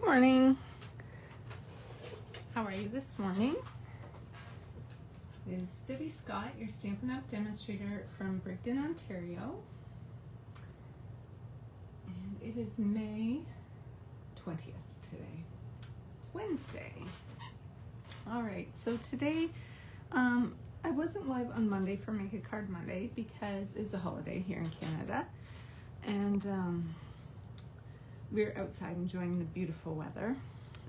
morning. How are you this morning? It is Debbie Scott, your Stampin' Up! Demonstrator from Brigden, Ontario. And it is May 20th today. It's Wednesday. Alright, so today I wasn't live on Monday for Make a Card Monday because it's a holiday here in Canada. And we're outside enjoying the beautiful weather.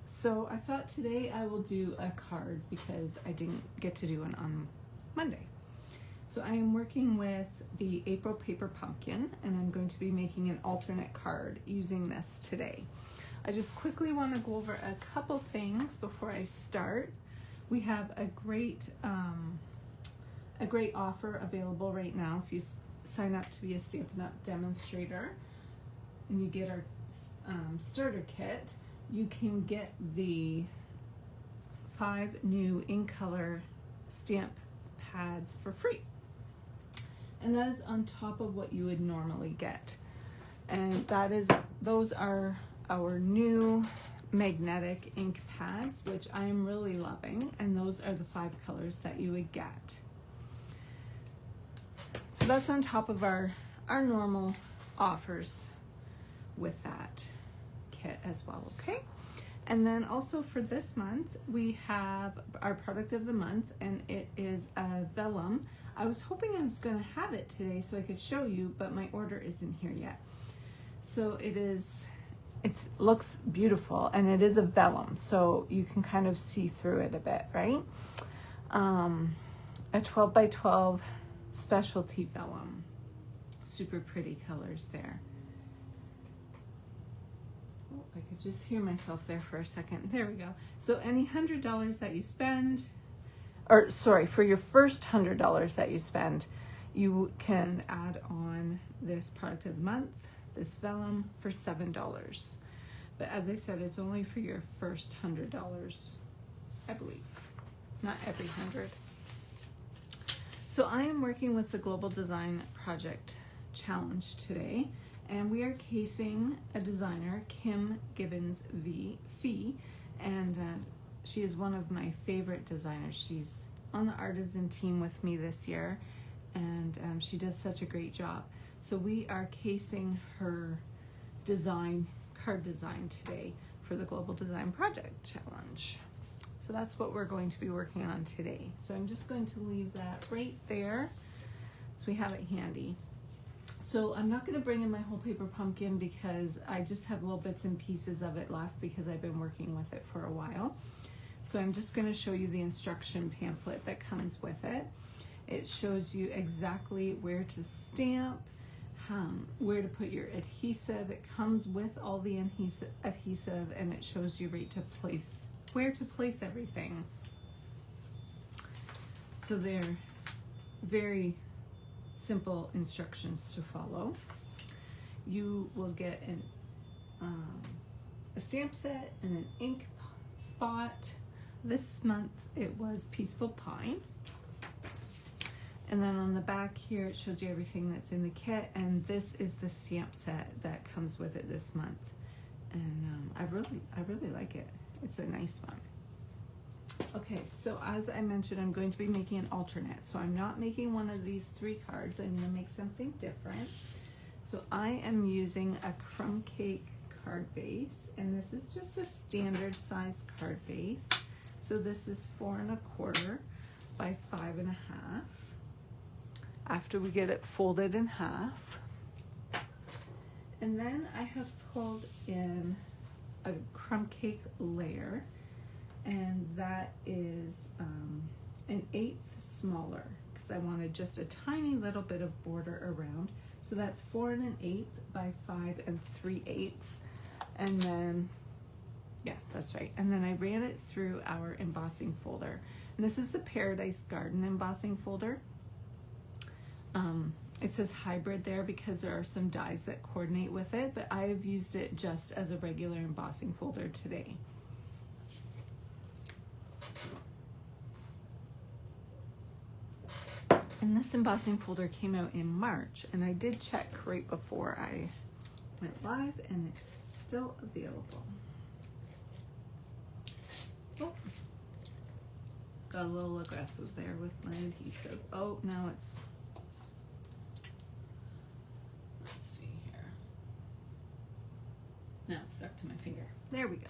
So I thought today I will do a card because I didn't get to do one on Monday. So I am working with the April Paper Pumpkin, and I'm going to be making an alternate card using this today. I just quickly want to go over a couple things before I start. We have a great offer available right now. If you sign up to be a Stampin' Up! Demonstrator and you get our starter kit, you can get the 5 new in color stamp pads for free. And that is on top of what you would normally get. And those are our new magnetic ink pads, which I am really loving. And those are the 5 colors that you would get. So that's on top of our normal offers with that kit as well, okay? And then also for this month, we have our product of the month, and it is a vellum. I was hoping I was gonna have it today so I could show you, but my order isn't here yet. So it looks beautiful, and it is a vellum, so you can kind of see through it a bit, right? A 12 by 12 specialty vellum. Super pretty colors there. Oh, I could just hear myself there for a second. There we go. So any $100 that you spend, or sorry, for your first $100 that you spend, you can add on this product of the month, this vellum, for $7. But as I said, it's only for your first $100, I believe, not every 100. So I am working with the Global Design Project Challenge today, and we are casing a designer, Kim Gibbons Fee, and she is one of my favorite designers. She's on the artisan team with me this year, and she does such a great job. So we are casing her card design today for the Global Design Project Challenge. So that's what we're going to be working on today. So I'm just going to leave that right there so we have it handy. So I'm not going to bring in my whole paper pumpkin because I just have little bits and pieces of it left because I've been working with it for a while. So I'm just going to show you the instruction pamphlet that comes with it. It shows you exactly where to stamp, where to put your adhesive. It comes with all the adhesive, and it shows you where to place everything. So they're very simple instructions to follow. You will get a stamp set and an ink spot. This month it was Peaceful Pine. And then on the back here it shows you everything that's in the kit, and this is the stamp set that comes with it this month. And I really like it. It's a nice one. Okay, so as I mentioned, I'm going to be making an alternate. So I'm not making one of these 3 cards. I'm going to make something different. So I am using a crumb cake card base, and this is just a standard size card base. So this is 4 1/4 by 5 1/2. After we get it folded in half. And then I have pulled in a crumb cake layer, and that is an 1/8 smaller because I wanted just a tiny little bit of border around. So that's 4 1/8 by 5 3/8, and then yeah, that's right. And then I ran it through our embossing folder, and this is the Paradise Garden embossing folder. It says hybrid there because there are some dies that coordinate with it, but I have used it just as a regular embossing folder today. And this embossing folder came out in March, and I did check right before I went live, and it's still available. got a little aggressive there with my adhesive. Oh, now it's, let's see here. Now it's stuck to my finger. There we go.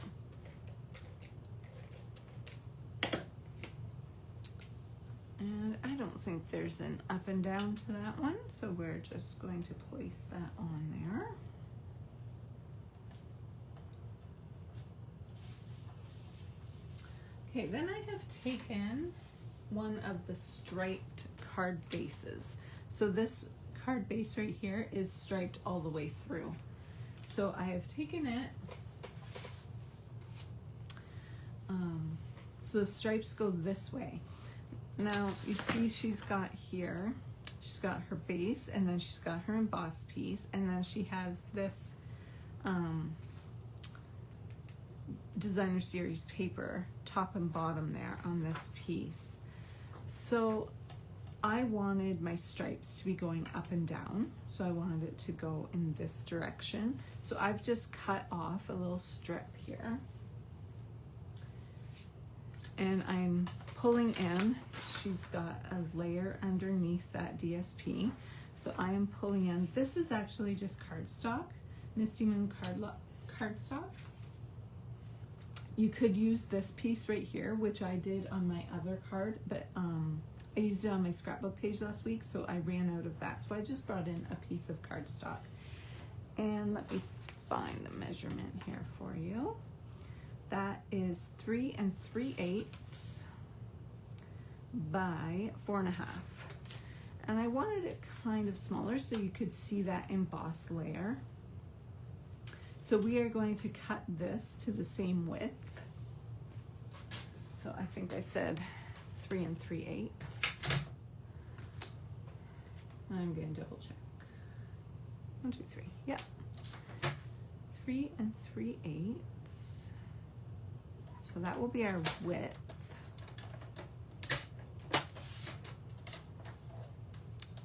And I don't think there's an up and down to that one, so we're just going to place that on there. Okay, then I have taken one of the striped card bases. So this card base right here is striped all the way through. So I have taken it, so the stripes go this way. Now you see she's got here, she's got her base, and then she's got her embossed piece, and then she has this designer series paper top and bottom there on this piece. So I wanted my stripes to be going up and down, so I wanted it to go in this direction. So I've just cut off a little strip here, and I'm pulling in. She's got a layer underneath that DSP, so I am pulling in. This is actually just cardstock, Misty Moon cardstock. You could use this piece right here, which I did on my other card, but I used it on my scrapbook page last week, so I ran out of that. So I just brought in a piece of cardstock. And let me find the measurement here for you. That is 3 3/8 by 4.5. And I wanted it kind of smaller so you could see that embossed layer. So we are going to cut this to the same width. So I think I said 3 3/8. I'm going to double check. 1, 2, 3. Yeah. 3 3/8. So that will be our width.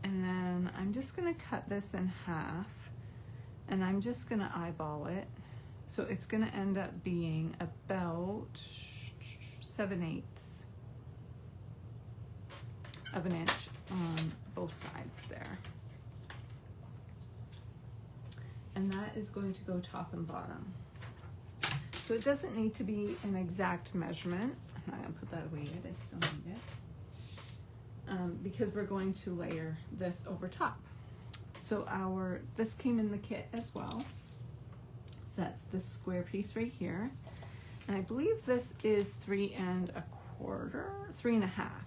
And then I'm just going to cut this in half, and I'm just going to eyeball it. So it's going to end up being about 7/8 of an inch on both sides there. And that is going to go top and bottom. So it doesn't need to be an exact measurement. I'm not going to put that away yet, I still need it. Because we're going to layer this over top. So this came in the kit as well. So that's this square piece right here. And I believe this is 3 1/4, 3 1/2.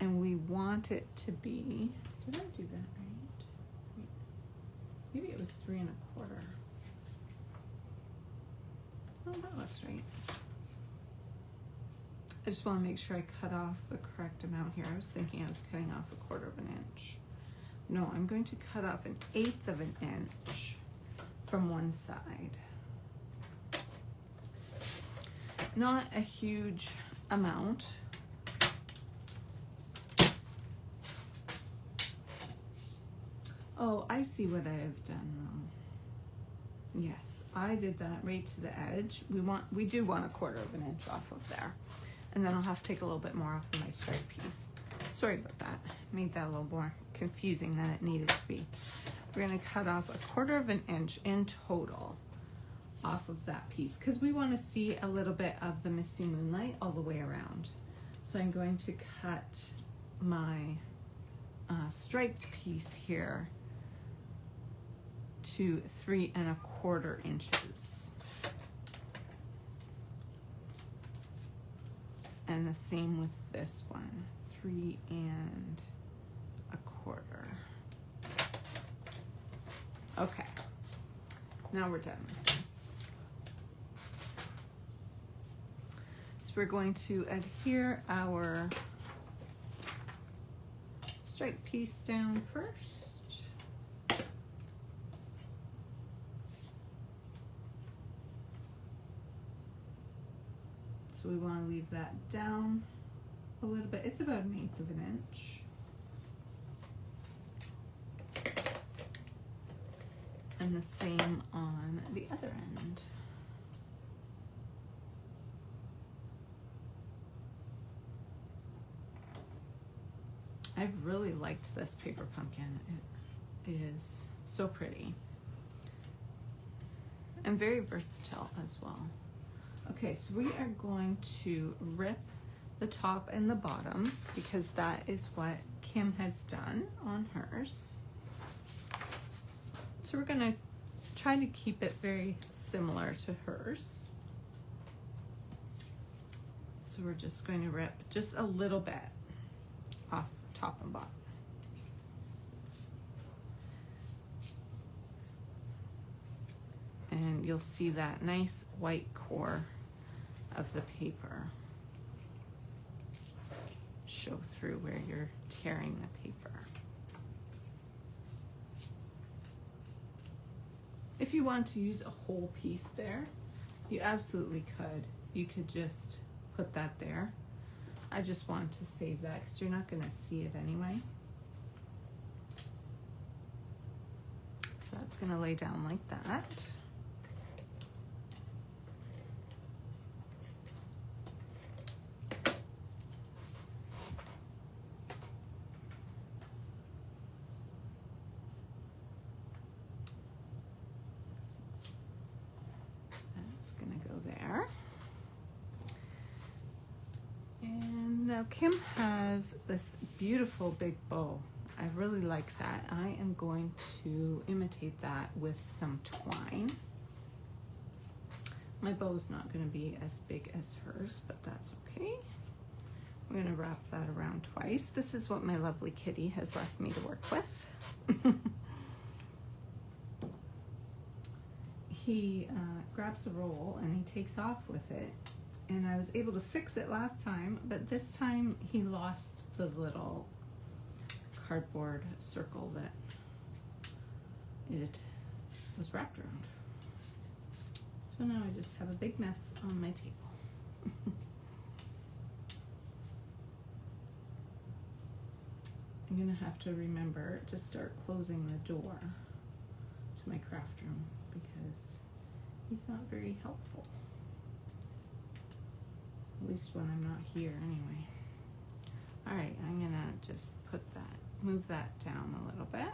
And we want it to be, did I do that right? Maybe it was 3 1/4. Oh, that looks right. I just want to make sure I cut off the correct amount here. I was thinking I was cutting off 1/4 of an inch. No, I'm going to cut off 1/8 of an inch from one side. Not a huge amount. Oh, I see what I have done wrong. Yes, I did that right to the edge. We do want 1/4 of an inch off of there. And then I'll have to take a little bit more off of my stripe piece. Sorry about that. Made that a little more confusing than it needed to be. We're gonna cut off 1/4 of an inch in total off of that piece, because we want to see a little bit of the Misty Moonlight all the way around. So I'm going to cut my striped piece here to 3 1/4 inches. And the same with this one, 3 1/4. Okay, now we're done with this. So we're going to adhere our stripe piece down first. So we want to leave that down a little bit. It's about 1/8 of an inch. And the same on the other end. I've really liked this paper pumpkin. It is so pretty and very versatile as well. Okay, so we are going to rip the top and the bottom because that is what Kim has done on hers. So we're going to try to keep it very similar to hers. So we're just going to rip just a little bit off top and bottom. And you'll see that nice white core of the paper show through where you're tearing the paper. If you want to use a whole piece there, you absolutely could. You could just put that there. I just want to save that because you're not going to see it anyway. So that's going to lay down like that. Now Kim has this beautiful big bow. I really like that. I am going to imitate that with some twine. My bow's not going to be as big as hers, but that's okay. I'm going to wrap that around twice. This is what my lovely kitty has left me to work with. He grabs a roll and he takes off with it. And I was able to fix it last time, but this time he lost the little cardboard circle that it was wrapped around. So now I just have a big mess on my table. I'm gonna have to remember to start closing the door to my craft room because he's not very helpful. At least when I'm not here anyway. All right, I'm gonna just move that down a little bit.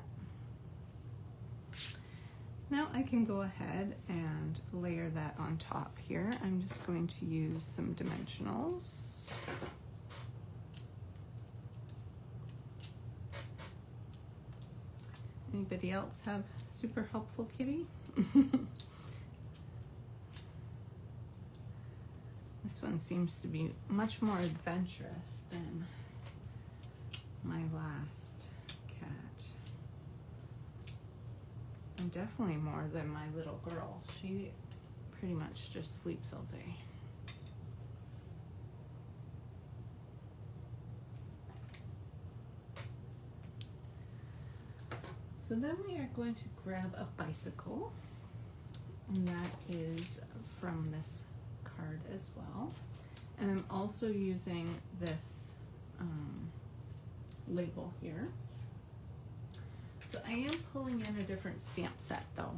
Now I can go ahead and layer that on top here. I'm just going to use some dimensionals. Anybody else have super helpful kitty? This one seems to be much more adventurous than my last cat. And definitely more than my little girl. She pretty much just sleeps all day. So then we are going to grab a bicycle, and that is from this card as well. And I'm also using this label here. So I am pulling in a different stamp set though,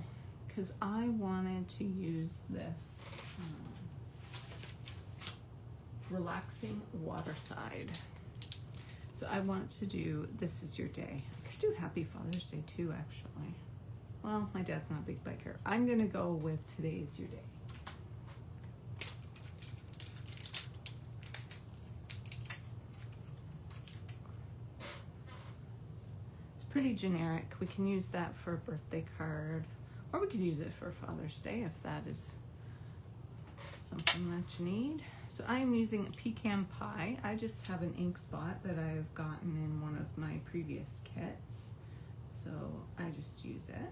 because I wanted to use this relaxing waterside. So I want to do This Is Your Day. I could do Happy Father's Day too, actually. Well, my dad's not a big biker. I'm gonna go with Today's Your Day. Pretty generic. We can use that for a birthday card, or we could use it for Father's Day if that is something that you need. So I am using a pecan pie. I just have an ink spot that I've gotten in one of my previous kits, so I just use it.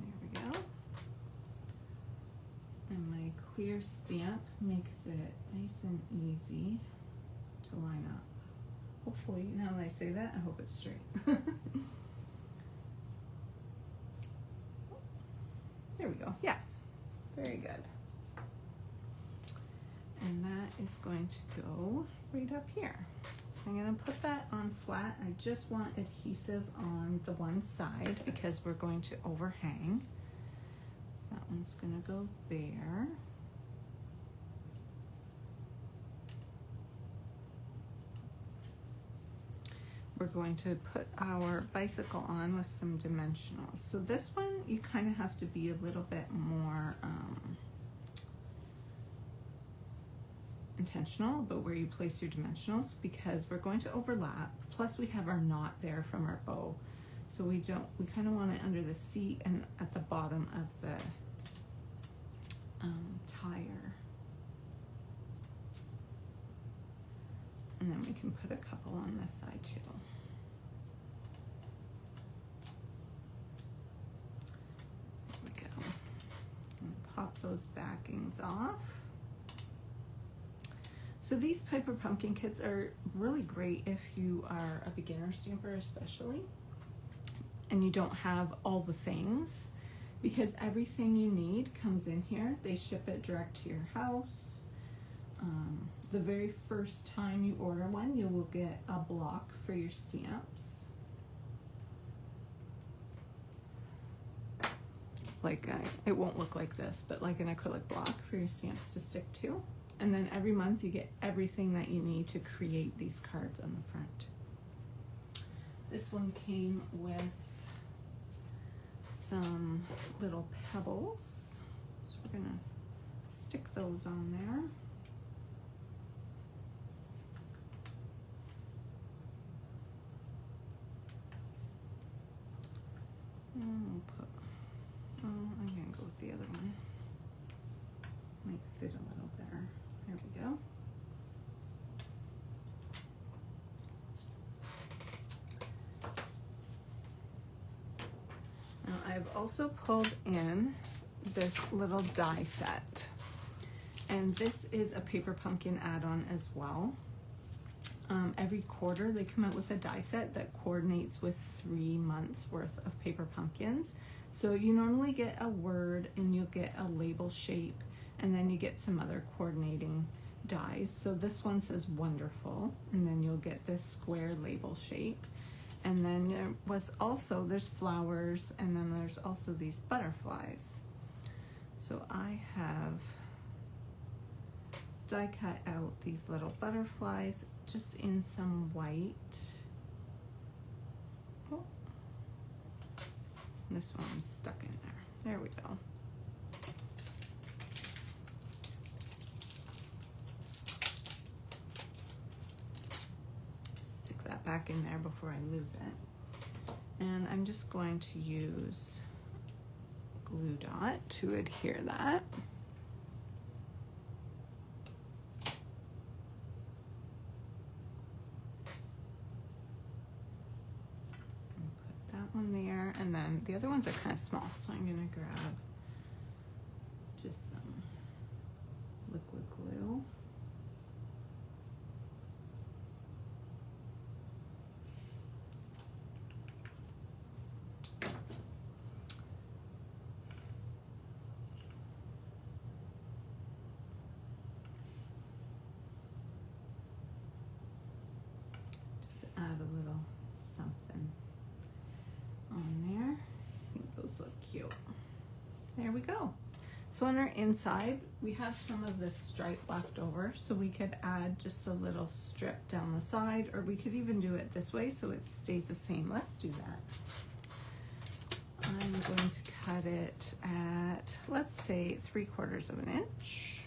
There we go. And my clear stamp makes it nice and easy to line up. Hopefully, now that I say that, I hope it's straight. There we go. Yeah, very good. And that is going to go right up here. So I'm going to put that on flat. I just want adhesive on the one side because we're going to overhang. That one's gonna go there. we're going to put our bicycle on with some dimensionals. So this one, you kind of have to be a little bit more intentional about where you place your dimensionals, because we're going to overlap. Plus we have our knot there from our bow. So we kind of want it under the seat and at the bottom of the tire. And then we can put a couple on this side too. There we go. And pop those backings off. So these paper pumpkin kits are really great if you are a beginner stamper especially, and you don't have all the things, because everything you need comes in here. They ship it direct to your house. The very first time you order one, you will get a block for your stamps. Like it won't look like this, but like an acrylic block for your stamps to stick to. And then every month you get everything that you need to create these cards on the front. This one came with some little pebbles. So we're gonna stick those on there. I'm gonna go with the other one. Might fit a little better. There we go. Now I've also pulled in this little die set, and this is a paper pumpkin add-on as well. Every quarter they come out with a die set that coordinates with 3 months worth of paper pumpkins. So you normally get a word and you'll get a label shape, and then you get some other coordinating dies. So this one says wonderful, and then you'll get this square label shape. And then there was also, there's flowers, and then there's also these butterflies. So I have die cut out these little butterflies just in some white. Oh. This one's stuck in there. There we go. Stick that back in there before I lose it. And I'm just going to use glue dot to adhere that. One there, and then the other ones are kind of small, so I'm gonna grab just some liquid glue. Just to add a little something on there. I think those look cute. There we go. So on our inside, we have some of this stripe left over, so we could add just a little strip down the side, or we could even do it this way so it stays the same. Let's do that. I'm going to cut it at, let's say, 3/4 of an inch.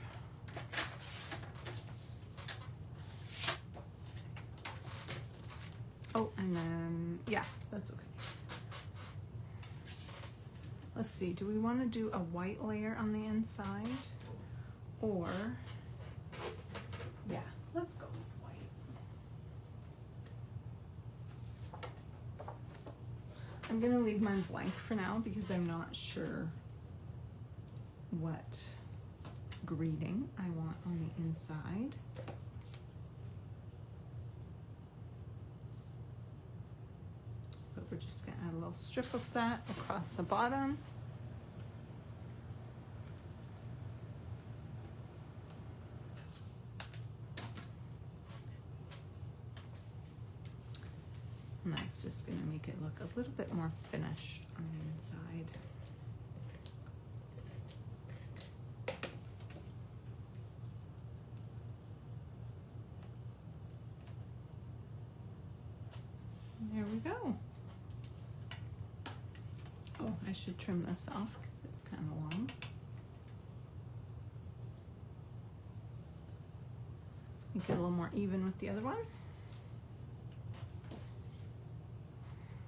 Oh, and then, yeah, that's okay. Let's see, do we want to do a white layer on the inside? Or, yeah, let's go with white. I'm going to leave mine blank for now because I'm not sure what greeting I want on the inside. But we're just going to add a little strip of that across the bottom. And that's just going to make it look a little bit more finished on the inside. There we go. Oh, I should trim this off because it's kind of long. Make it a little more even with the other one.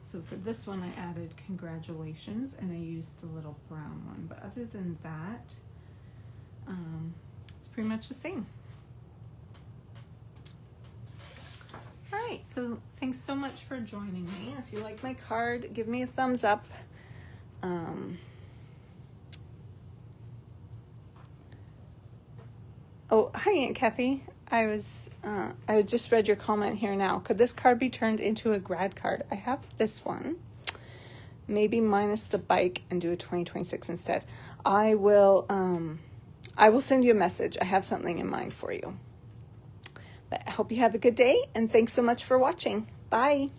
So for this one, I added congratulations, and I used the little brown one. But other than that, it's pretty much the same. All right, so thanks so much for joining me. If you like my card, give me a thumbs up. Oh, hi, Aunt Kathy. I just read your comment here now. Could this card be turned into a grad card? I have this one. Maybe minus the bike and do a 2026 instead. I will send you a message. I have something in mind for you. But I hope you have a good day, and thanks so much for watching. Bye.